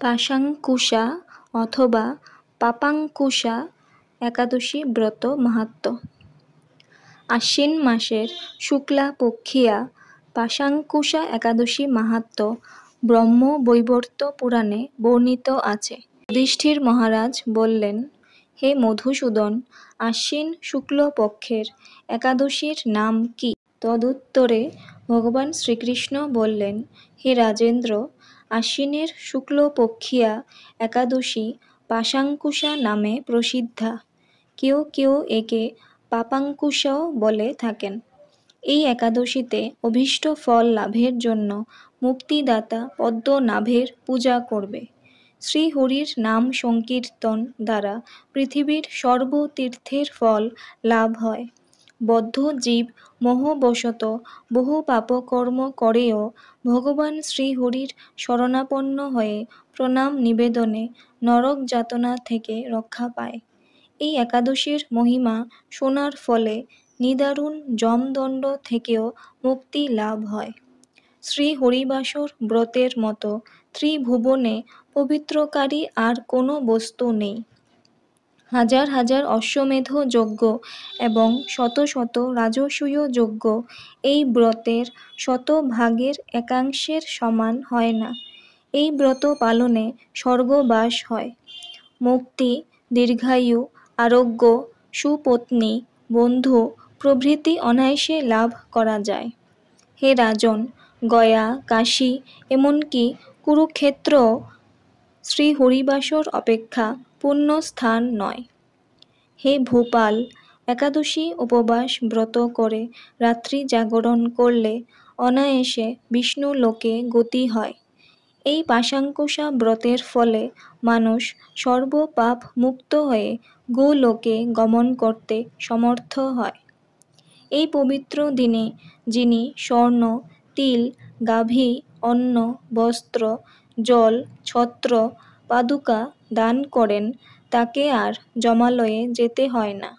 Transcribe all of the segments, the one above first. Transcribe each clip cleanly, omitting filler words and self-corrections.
পাশাঙ্কুশা অথবা পাপাঙ্কুশা একাদশী ব্রত মাহাত্ম্য। আশ্বিন মাসের শুক্লা পক্ষিয়া পাশাঙ্কুশা একাদশী মাহাত্ম্য ব্রহ্মবৈবর্ত পুরাণে বর্ণিত আছে। যুধিষ্ঠির মহারাজ বললেন, হে মধুসূদন, আশ্বিন শুক্ল পক্ষের একাদশীর নাম কি? তদুত্তরে ভগবান শ্রীকৃষ্ণ বললেন, হে রাজেন্দ্র, আশ্বিনের শুক্লপক্ষিয়া একাদশী পাশাঙ্কুশা নামে প্রসিদ্ধা। কেউ কেউ একে পাপাঙ্কুশাও বলে থাকেন। এই একাদশীতে অভীষ্ট ফল লাভের জন্য মুক্তিদাতা পদ্মনাভের পূজা করবে। শ্রীহরির নাম সংকীর্তন দ্বারা পৃথিবীর সর্বতীর্থের ফল লাভ হয়। বদ্ধ জীব মোহবশত বহু পাপকর্ম করেও ভগবান শ্রীহরির শরণাপন্ন হয়ে প্রণাম নিবেদনে নরক যাতনা থেকে রক্ষা পায়। এই একাদশীর মহিমা শোনার ফলে নিদারুণ যমদণ্ড থেকেও মুক্তি লাভ হয়। শ্রী হরিবাসর ব্রতের মতো ত্রিভুবনে পবিত্রকারী আর কোনো বস্তু নেই। হাজার হাজার অশ্বমেধ যজ্ঞ এবং শত শত রাজসূয় যজ্ঞ এই ব্রতের শতভাগের একাংশের সমান হয় না। এই ব্রত পালনে স্বর্গবাস হয়। মুক্তি, দীর্ঘায়ু, আরোগ্য, সুপত্নী, বন্ধু প্রভৃতি অনায়াসে লাভ করা যায়। হে রাজন, গয়া, কাশী এমনকি কুরুক্ষেত্র শ্রীহরিবাসর অপেক্ষা পুণ্য স্থান নয়। হে ভূপাল, একাদশী উপবাস ব্রত করে রাত্রি জাগরণ করলে অনায়াসে বিষ্ণু লোকে গতি হয়। এই পাশাঙ্কুশা ব্রতের ফলে মানুষ সর্বপাপ মুক্ত হয়ে গোলোকে গমন করতে সমর্থ হয়। এই পবিত্র দিনে যিনি স্বর্ণ, তিল, গাভী, অন্ন, বস্ত্র, জল, ছত্র, পাদুকা দান করেন তাকে আর যমালয়ে যেতে হয় না।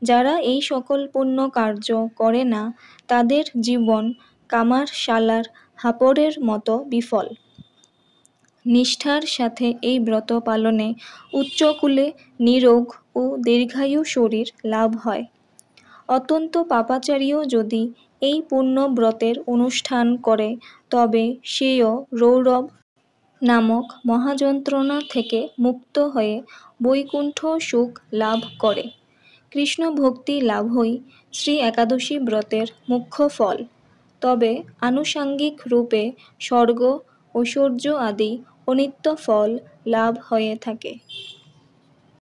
যারা এই সকল পুণ্য কার্য করে না তাদের জীবন কামারশালার হাপড়ের মতো বিফল। নিষ্ঠার সাথে এই ব্রত পালনে উচ্চকুলে নিরোগ ও দীর্ঘায়ু শরীর লাভ হয়। অত্যন্ত পাপাচারীও যদি এই পুণ্য ব্রতের অনুষ্ঠান করে তবে সেও রৌরব নামক মহাযন্ত্রণা থেকে মুক্ত হয়ে বৈকুণ্ঠ সুখ লাভ করে। কৃষ্ণ ভক্তি লাভই শ্রী একাদশী ব্রতের মুখ্য ফল। তবে আনুষাঙ্গিক রূপে স্বর্গ, ঐশ্বর্য আদি অনিত্য ফল লাভ হয়ে থাকে।